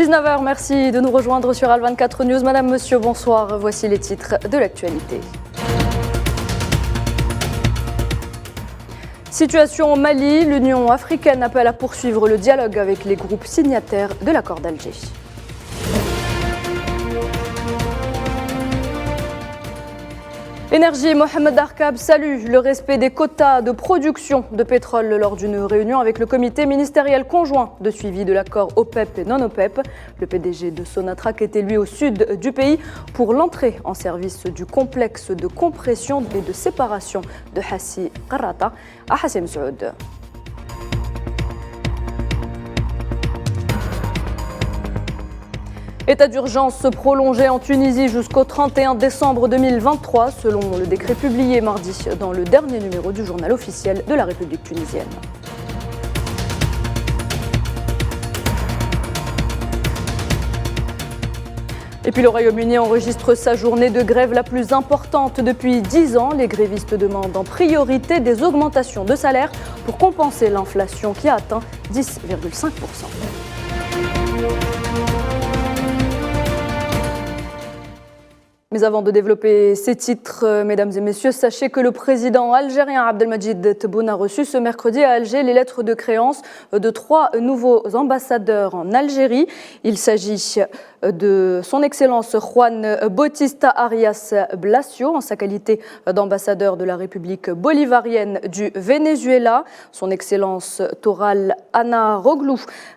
19h, merci de nous rejoindre sur Al24 News. Madame, monsieur, bonsoir. Voici les titres de l'actualité. Situation au Mali, l'Union africaine appelle à poursuivre le dialogue avec les groupes signataires de l'accord d'Alger. Énergie, Mohamed Arkab salue le respect des quotas de production de pétrole lors d'une réunion avec le comité ministériel conjoint de suivi de l'accord OPEP et non-OPEP. Le PDG de Sonatrach était lui au sud du pays pour l'entrée en service du complexe de compression et de séparation de Hassi Qarrata à Hassim Saoud. État d'urgence prolongé en Tunisie jusqu'au 31 décembre 2023, selon le décret publié mardi dans le dernier numéro du journal officiel de la République tunisienne. Et puis le Royaume-Uni enregistre sa journée de grève la plus importante depuis 10 ans. Les grévistes demandent en priorité des augmentations de salaire pour compenser l'inflation qui a atteint 10,5%. Mais avant de développer ces titres, mesdames et messieurs, sachez que le président algérien Abdelmadjid Tebboune a reçu ce mercredi à Alger les lettres de créance de 3 nouveaux ambassadeurs en Algérie. Il s'agit de son Excellence Juan Bautista Arias Blasio en sa qualité d'ambassadeur de la République bolivarienne du Venezuela, son Excellence Toral Anaroglu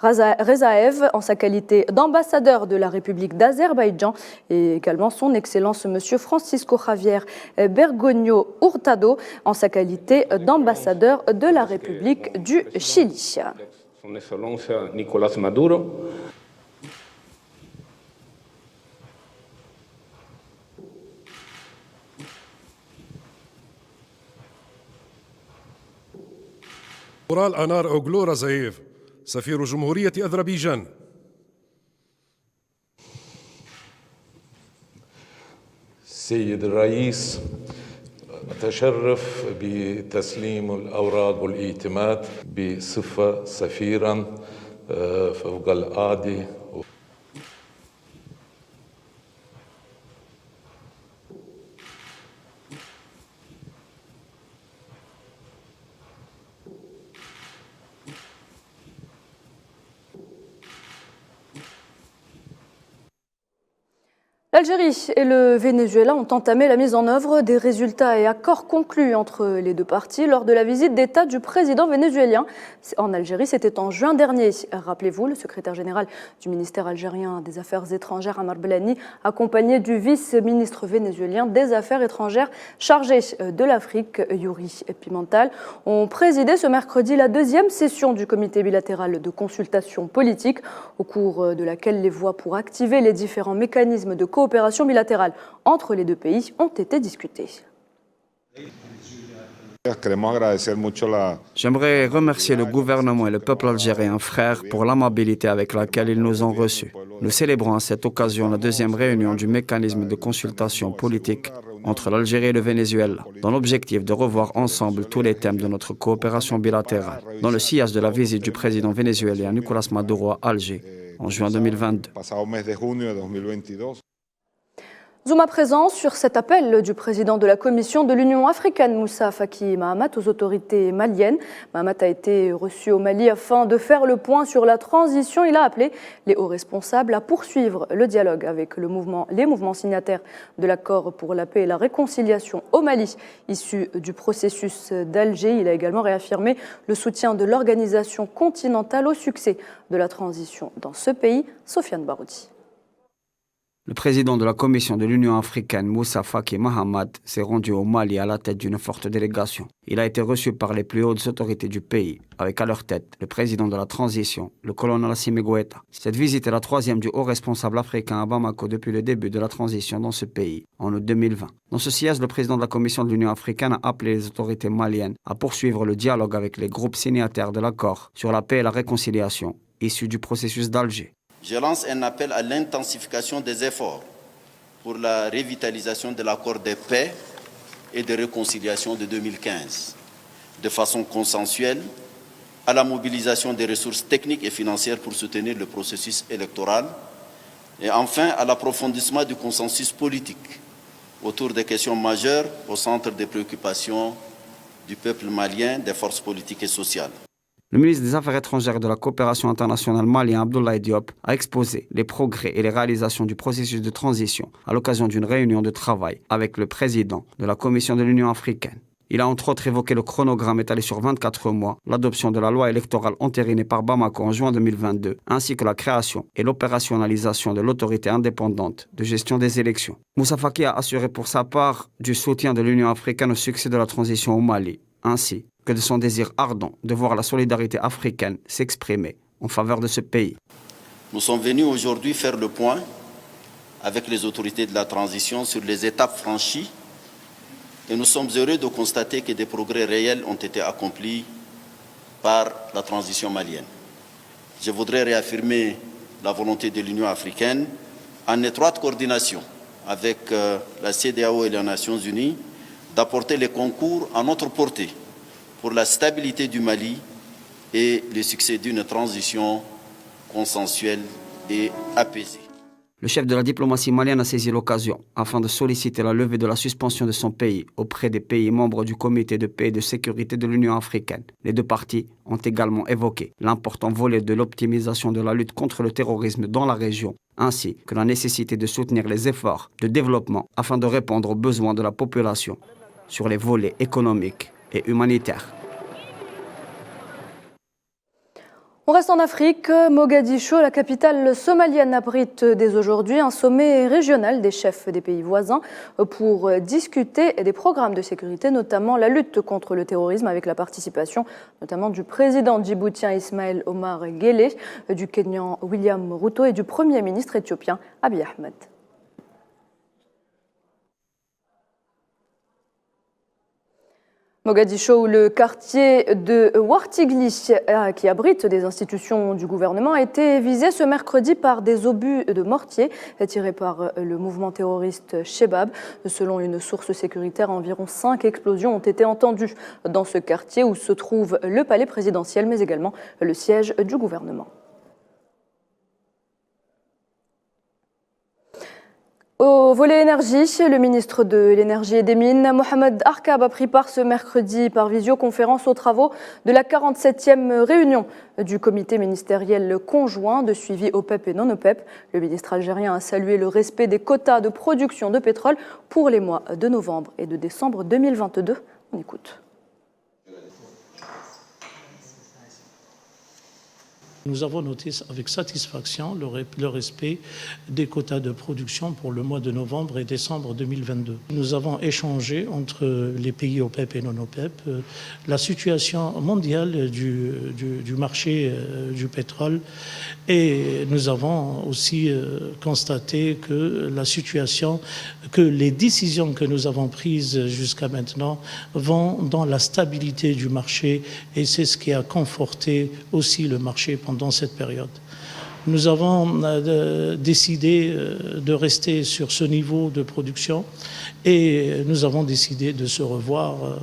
Rezaev en sa qualité d'ambassadeur de la République d'Azerbaïdjan et également son Excellence Monsieur Francisco Javier Bergoglio Hurtado en sa qualité d'ambassadeur de la République du Chili. Son Excellence Nicolás Maduro. Toral Anaroglu Rezaev, سفير جمهورية أذربيجان. سيد الرئيس، أتشرف بتسليم الأوراق والإيتمات بصفة سفيرا فوق العادة. L'Algérie et le Venezuela ont entamé la mise en œuvre des résultats et accords conclus entre les deux parties lors de la visite d'État du président vénézuélien en Algérie. C'était en juin dernier. Rappelez-vous, le secrétaire général du ministère algérien des Affaires étrangères, Amar Belani, accompagné du vice-ministre vénézuélien des Affaires étrangères chargé de l'Afrique, Yuri Pimental, ont présidé ce mercredi la deuxième session du comité bilatéral de consultation politique, au cours de laquelle les voies pour activer les différents mécanismes de coopération bilatérale entre les deux pays ont été discutées. J'aimerais remercier le gouvernement et le peuple algérien frères pour l'amabilité avec laquelle ils nous ont reçus. Nous célébrons à cette occasion la deuxième réunion du mécanisme de consultation politique entre l'Algérie et le Venezuela, dans l'objectif de revoir ensemble tous les thèmes de notre coopération bilatérale, dans le sillage de la visite du président vénézuélien Nicolás Maduro à Alger en juin 2022. Zoom à présent sur cet appel du président de la Commission de l'Union africaine, Moussa Faki Mahamat, aux autorités maliennes. Mahamat a été reçu au Mali afin de faire le point sur la transition. Il a appelé les hauts responsables à poursuivre le dialogue avec les mouvements signataires de l'accord pour la paix et la réconciliation au Mali, issu du processus d'Alger. Il a également réaffirmé le soutien de l'organisation continentale au succès de la transition dans ce pays. Sofiane Baroudi. Le président de la Commission de l'Union africaine, Moussa Faki Mahamat, s'est rendu au Mali à la tête d'une forte délégation. Il a été reçu par les plus hautes autorités du pays, avec à leur tête le président de la transition, le colonel Assimi Goïta. Cette visite est la troisième du haut responsable africain à Bamako depuis le début de la transition dans ce pays, en août 2020. Dans ce siège, le président de la Commission de l'Union africaine a appelé les autorités maliennes à poursuivre le dialogue avec les groupes signataires de l'accord sur la paix et la réconciliation, issu du processus d'Alger. Je lance un appel à l'intensification des efforts pour la revitalisation de l'accord de paix et de réconciliation de 2015, de façon consensuelle, à la mobilisation des ressources techniques et financières pour soutenir le processus électoral et enfin à l'approfondissement du consensus politique autour des questions majeures au centre des préoccupations du peuple malien, des forces politiques et sociales. Le ministre des Affaires étrangères et de la coopération internationale malien Abdoulaye Diop a exposé les progrès et les réalisations du processus de transition à l'occasion d'une réunion de travail avec le président de la Commission de l'Union africaine. Il a entre autres évoqué le chronogramme étalé sur 24 mois, l'adoption de la loi électorale entérinée par Bamako en juin 2022, ainsi que la création et l'opérationnalisation de l'autorité indépendante de gestion des élections. Moussa Faki a assuré pour sa part du soutien de l'Union africaine au succès de la transition au Mali, ainsi que de son désir ardent de voir la solidarité africaine s'exprimer en faveur de ce pays. Nous sommes venus aujourd'hui faire le point avec les autorités de la transition sur les étapes franchies et nous sommes heureux de constater que des progrès réels ont été accomplis par la transition malienne. Je voudrais réaffirmer la volonté de l'Union africaine, en étroite coordination avec la CEDEAO et les Nations Unies, d'apporter les concours à notre portée pour la stabilité du Mali et le succès d'une transition consensuelle et apaisée. Le chef de la diplomatie malienne a saisi l'occasion afin de solliciter la levée de la suspension de son pays auprès des pays membres du Comité de paix et de sécurité de l'Union africaine. Les deux parties ont également évoqué l'important volet de l'optimisation de la lutte contre le terrorisme dans la région, ainsi que la nécessité de soutenir les efforts de développement afin de répondre aux besoins de la population sur les volets économiques et humanitaires. On reste en Afrique. Mogadiscio, la capitale somalienne, abrite dès aujourd'hui un sommet régional des chefs des pays voisins pour discuter des programmes de sécurité, notamment la lutte contre le terrorisme, avec la participation notamment du président djiboutien Ismaël Omar Guelleh, du Kenyan William Ruto et du Premier ministre éthiopien Abiy Ahmed. Mogadiscio, où le quartier de Wartigli, qui abrite des institutions du gouvernement, a été visé ce mercredi par des obus de mortier tirés par le mouvement terroriste Shebab. Selon une source sécuritaire, environ 5 explosions ont été entendues dans ce quartier où se trouve le palais présidentiel, mais également le siège du gouvernement. Au volet énergie, le ministre de l'Énergie et des Mines, Mohamed Arkab, a pris part ce mercredi par visioconférence aux travaux de la 47e réunion du comité ministériel conjoint de suivi OPEP et non-OPEP. Le ministre algérien a salué le respect des quotas de production de pétrole pour les mois de novembre et de décembre 2022. On écoute. Nous avons noté avec satisfaction le respect des quotas de production pour le mois de novembre et décembre 2022. Nous avons échangé entre les pays OPEP et non-OPEP la situation mondiale du marché du pétrole et nous avons aussi constaté que la situation, que les décisions que nous avons prises jusqu'à maintenant vont dans la stabilité du marché et c'est ce qui a conforté aussi le marché pendant cette période. Nous avons décidé de rester sur ce niveau de production et nous avons décidé de se revoir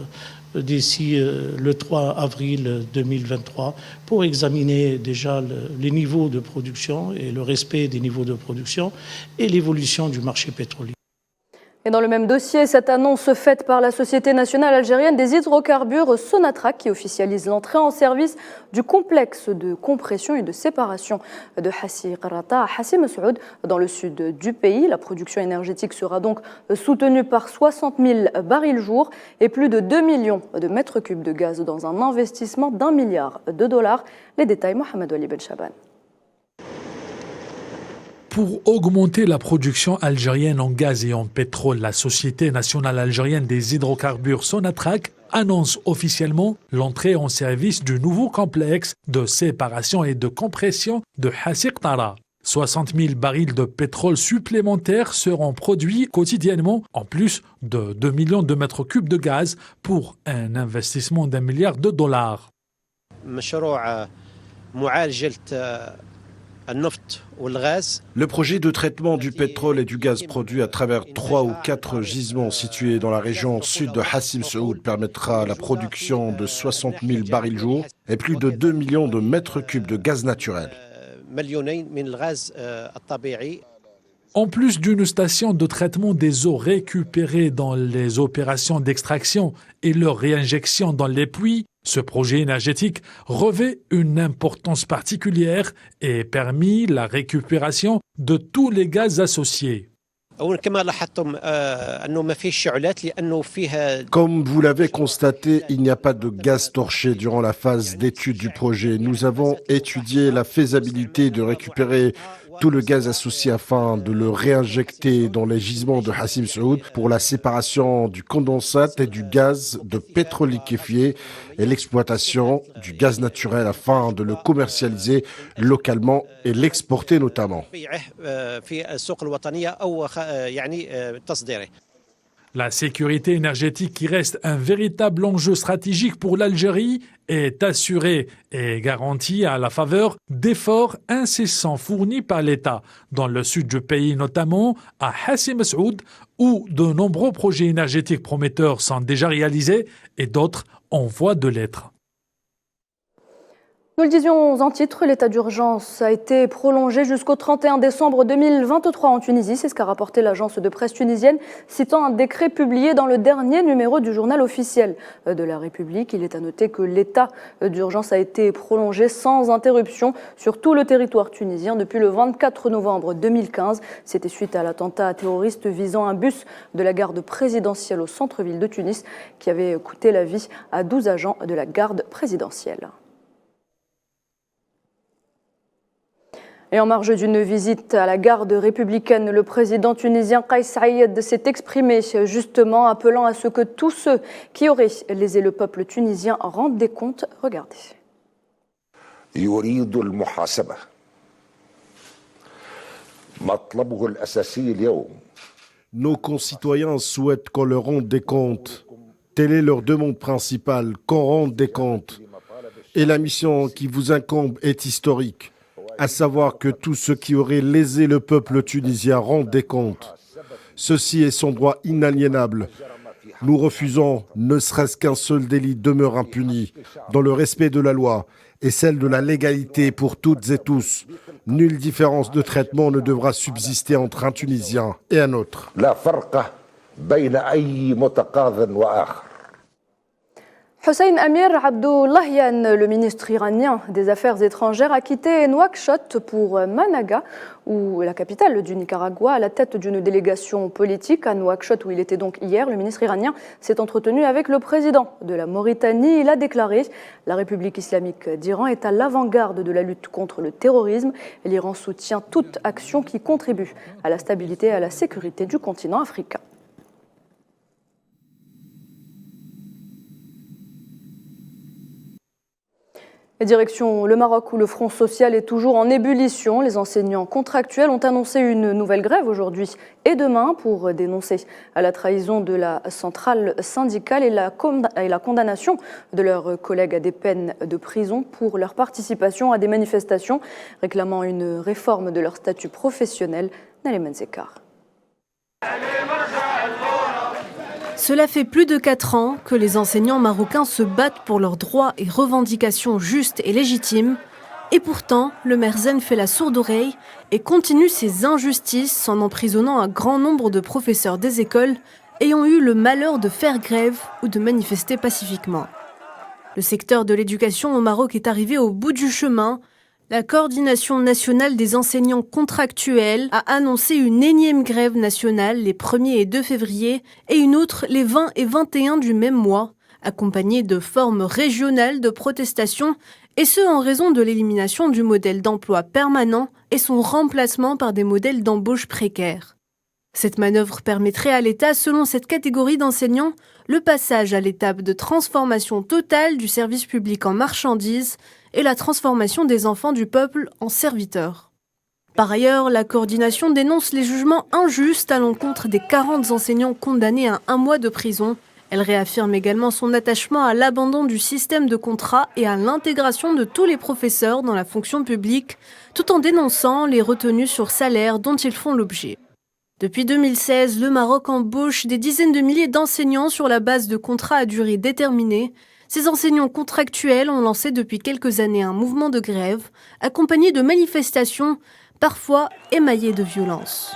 d'ici le 3 avril 2023 pour examiner déjà les niveaux de production et le respect des niveaux de production et l'évolution du marché pétrolier. Et dans le même dossier, cette annonce faite par la Société nationale algérienne des hydrocarbures Sonatrach qui officialise l'entrée en service du complexe de compression et de séparation de Hassi Qarata à Hassi Messoud dans le sud du pays. La production énergétique sera donc soutenue par 60 000 barils jour et plus de 2 millions de mètres cubes de gaz dans un investissement d'1 milliard de dollars. Les détails, Mohamed Wali Ben Chaban. Pour augmenter la production algérienne en gaz et en pétrole, la Société nationale algérienne des hydrocarbures Sonatrach annonce officiellement l'entrée en service du nouveau complexe de séparation et de compression de Hassi Qarata. 60 000 barils de pétrole supplémentaires seront produits quotidiennement, en plus de 2 millions de mètres cubes de gaz pour un investissement d'1 milliard de dollars. Le projet de traitement du pétrole et du gaz produit à travers 3 ou 4 gisements situés dans la région sud de Hassim Saoud permettra la production de 60 000 barils jour et plus de 2 millions de mètres cubes de gaz naturel. En plus d'une station de traitement des eaux récupérées dans les opérations d'extraction et leur réinjection dans les puits, ce projet énergétique revêt une importance particulière et permet la récupération de tous les gaz associés. Comme vous l'avez constaté, il n'y a pas de gaz torché durant la phase d'étude du projet. Nous avons étudié la faisabilité de récupérer tout le gaz associé afin de le réinjecter dans les gisements de Hassim Saoud pour la séparation du condensat et du gaz de pétrole liquéfié et l'exploitation du gaz naturel afin de le commercialiser localement et l'exporter notamment. La sécurité énergétique, qui reste un véritable enjeu stratégique pour l'Algérie, est assurée et garantie à la faveur d'efforts incessants fournis par l'État dans le sud du pays, notamment à Hassim Saoud, où de nombreux projets énergétiques prometteurs sont déjà réalisés et d'autres en voie de l'être. Nous le disions en titre, l'état d'urgence a été prolongé jusqu'au 31 décembre 2023 en Tunisie. C'est ce qu'a rapporté l'agence de presse tunisienne, citant un décret publié dans le dernier numéro du journal officiel de la République. Il est à noter que l'état d'urgence a été prolongé sans interruption sur tout le territoire tunisien depuis le 24 novembre 2015. C'était suite à l'attentat terroriste visant un bus de la garde présidentielle au centre-ville de Tunis qui avait coûté la vie à 12 agents de la garde présidentielle. Et en marge d'une visite à la garde républicaine, le président tunisien Kais Saïed s'est exprimé justement appelant à ce que tous ceux qui auraient lésé le peuple tunisien rendent des comptes. Regardez. يريد المحاسبة مطلبه الأساسي اليوم. Nos concitoyens souhaitent qu'on leur rende des comptes. Telle est leur demande principale, qu'on rende des comptes. Et la mission qui vous incombe est historique, à savoir que tous ceux qui auraient lésé le peuple tunisien rendent des comptes. Ceci est son droit inaliénable. Nous refusons, ne serait-ce qu'un seul délit demeure impuni, dans le respect de la loi et celle de la légalité pour toutes et tous. Nulle différence de traitement ne devra subsister entre un Tunisien et un autre. Hossein Amir Abdollahian, le ministre iranien des Affaires étrangères, a quitté Nouakchott pour Managa, où la capitale du Nicaragua, à la tête d'une délégation politique. À Nouakchott, où il était donc hier, le ministre iranien s'est entretenu avec le président de la Mauritanie. Il a déclaré « La République islamique d'Iran est à l'avant-garde de la lutte contre le terrorisme et l'Iran soutient toute action qui contribue à la stabilité et à la sécurité du continent africain ». Direction le Maroc, où le Front social est toujours en ébullition. Les enseignants contractuels ont annoncé une nouvelle grève aujourd'hui et demain pour dénoncer la trahison de la centrale syndicale et la condamnation de leurs collègues à des peines de prison pour leur participation à des manifestations réclamant une réforme de leur statut professionnel. Naliman Zekar. Cela fait plus de 4 ans que les enseignants marocains se battent pour leurs droits et revendications justes et légitimes. Et pourtant, le maire Zen fait la sourde oreille et continue ses injustices en emprisonnant un grand nombre de professeurs des écoles ayant eu le malheur de faire grève ou de manifester pacifiquement. Le secteur de l'éducation au Maroc est arrivé au bout du chemin. La Coordination nationale des enseignants contractuels a annoncé une énième grève nationale les 1er et 2 février et une autre les 20 et 21 du même mois, accompagnée de formes régionales de protestation, et ce en raison de l'élimination du modèle d'emploi permanent et son remplacement par des modèles d'embauche précaires. Cette manœuvre permettrait à l'État, selon cette catégorie d'enseignants, le passage à l'étape de transformation totale du service public en marchandise et la transformation des enfants du peuple en serviteurs. Par ailleurs, la coordination dénonce les jugements injustes à l'encontre des 40 enseignants condamnés à 1 mois de prison Elle réaffirme également son attachement à l'abandon du système de contrat et à l'intégration de tous les professeurs dans la fonction publique, tout en dénonçant les retenues sur salaire dont ils font l'objet. Depuis 2016, le Maroc embauche des dizaines de milliers d'enseignants sur la base de contrats à durée déterminée. Ces enseignants contractuels ont lancé depuis quelques années un mouvement de grève, accompagné de manifestations, parfois émaillées de violence.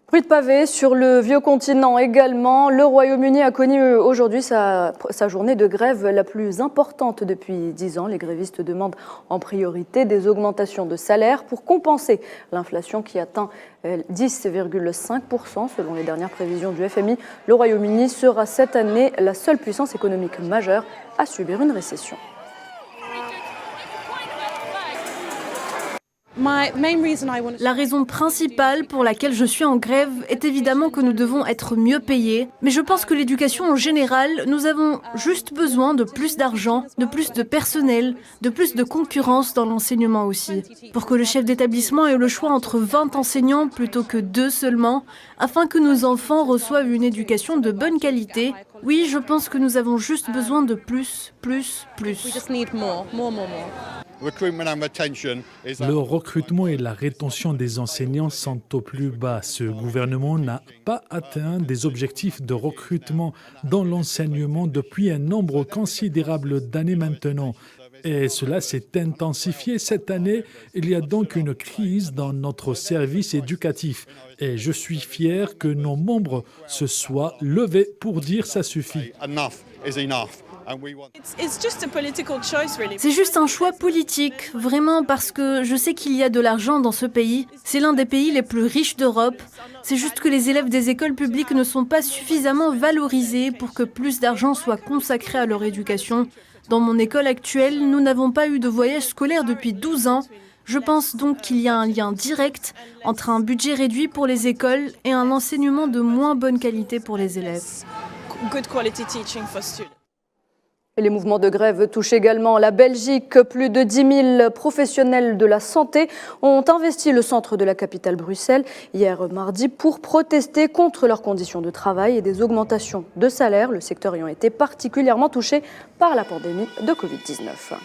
Bruit de pavés sur le vieux continent également. Le Royaume-Uni a connu aujourd'hui sa journée de grève la plus importante depuis 10 ans. Les grévistes demandent en priorité des augmentations de salaire pour compenser l'inflation qui atteint 10,5% selon les dernières prévisions du FMI. Le Royaume-Uni sera cette année la seule puissance économique majeure à subir une récession. La raison principale pour laquelle je suis en grève est évidemment que nous devons être mieux payés, mais je pense que l'éducation en général, nous avons juste besoin de plus d'argent, de plus de personnel, de plus de concurrence dans l'enseignement aussi. Pour que le chef d'établissement ait le choix entre 20 enseignants plutôt que 2 seulement, afin que nos enfants reçoivent une éducation de bonne qualité, oui, je pense que nous avons juste besoin de plus. Le recrutement et la rétention des enseignants sont au plus bas. Ce gouvernement n'a pas atteint des objectifs de recrutement dans l'enseignement depuis un nombre considérable d'années maintenant. Et cela s'est intensifié cette année. Il y a donc une crise dans notre service éducatif. Et je suis fier que nos membres se soient levés pour dire ça suffit. C'est juste un choix politique, vraiment, parce que je sais qu'il y a de l'argent dans ce pays. C'est l'un des pays les plus riches d'Europe. C'est juste que les élèves des écoles publiques ne sont pas suffisamment valorisés pour que plus d'argent soit consacré à leur éducation. Dans mon école actuelle, nous n'avons pas eu de voyage scolaire depuis 12 ans. Je pense donc qu'il y a un lien direct entre un budget réduit pour les écoles et un enseignement de moins bonne qualité pour les élèves. Et les mouvements de grève touchent également la Belgique. Plus de 10 000 professionnels de la santé ont investi le centre de la capitale Bruxelles hier mardi pour protester contre leurs conditions de travail et des augmentations de salaire, le secteur ayant été particulièrement touché par la pandémie de Covid-19.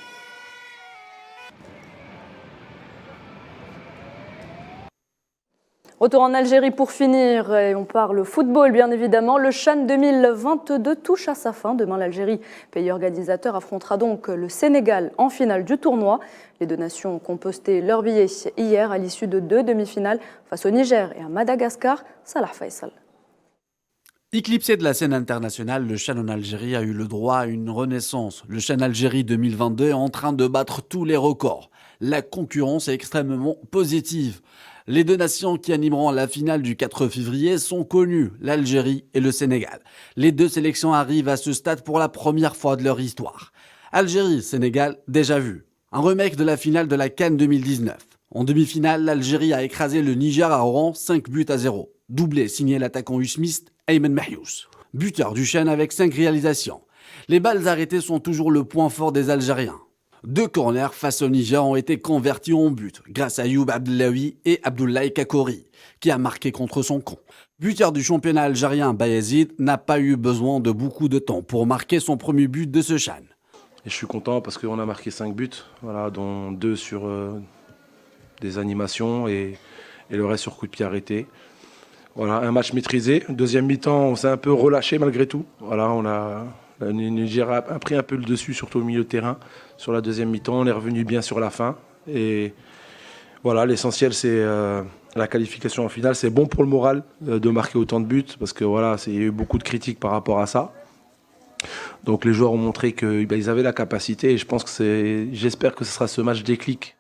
Retour en Algérie pour finir, et on parle football bien évidemment. Le CHAN 2022 touche à sa fin. Demain, l'Algérie, pays organisateur, affrontera donc le Sénégal en finale du tournoi. Les deux nations ont composté leur billet hier à l'issue de 2 demi-finales face au Niger et à Madagascar. Salah Faisal. Éclipsé de la scène internationale, le CHAN en Algérie a eu le droit à une renaissance. Le CHAN Algérie 2022 est en train de battre tous les records. La concurrence est extrêmement positive. Les deux nations qui animeront la finale du 4 février sont connues, l'Algérie et le Sénégal. Les deux sélections arrivent à ce stade pour la première fois de leur histoire. Algérie-Sénégal, déjà vu. Un remake de la finale de la CAN 2019. En demi-finale, l'Algérie a écrasé le Niger à Oran 5-0. Doublé signé l'attaquant usmiste Ayman Mahyous. Buteur du CHAN avec 5 réalisations. Les balles arrêtées sont toujours le point fort des Algériens. 2 corners face au Niger ont été convertis en but grâce à Youb Abdellaoui et Abdoulaye Kakori, qui a marqué contre son camp. Buteur du championnat algérien, Bayezid n'a pas eu besoin de beaucoup de temps pour marquer son premier but de ce CHAN. Et je suis content parce qu'on a marqué 5 buts, voilà, dont 2 sur des animations et le reste sur coup de pied arrêté. Voilà, un match maîtrisé. Deuxième mi-temps, on s'est un peu relâché malgré tout. Voilà, le Niger a pris un peu le dessus, surtout au milieu de terrain. Sur la deuxième mi-temps, on est revenu bien sur la fin. Et voilà, l'essentiel, c'est la qualification en finale. C'est bon pour le moral de marquer autant de buts, parce que voilà, il y a eu beaucoup de critiques par rapport à ça. Donc les joueurs ont montré qu'ils avaient la capacité, et j'espère que ce sera ce match déclic.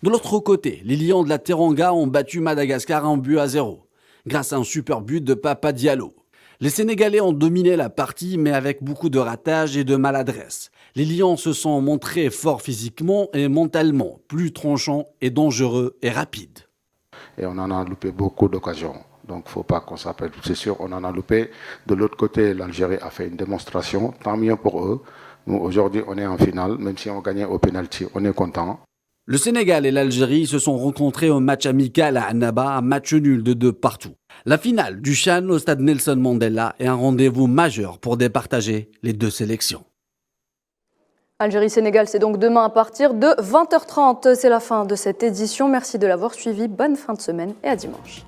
De l'autre côté, les Lions de la Teranga ont battu Madagascar 1-0, grâce à un super but de Papa Diallo. Les Sénégalais ont dominé la partie, mais avec beaucoup de ratages et de maladresse. Les Lions se sont montrés forts physiquement et mentalement, plus tranchants et dangereux et rapides. Et on en a loupé beaucoup d'occasions. Donc il ne faut pas qu'on s'appelle, c'est sûr, on en a loupé. De l'autre côté, l'Algérie a fait une démonstration, tant mieux pour eux. Nous, aujourd'hui, on est en finale, même si on gagnait au pénalty, on est content. Le Sénégal et l'Algérie se sont rencontrés au match amical à Annaba, un match nul de 2 partout. La finale du CHAN au stade Nelson Mandela est un rendez-vous majeur pour départager les deux sélections. Algérie-Sénégal, c'est donc demain à partir de 20h30. C'est la fin de cette édition. Merci de l'avoir suivi. Bonne fin de semaine et à dimanche.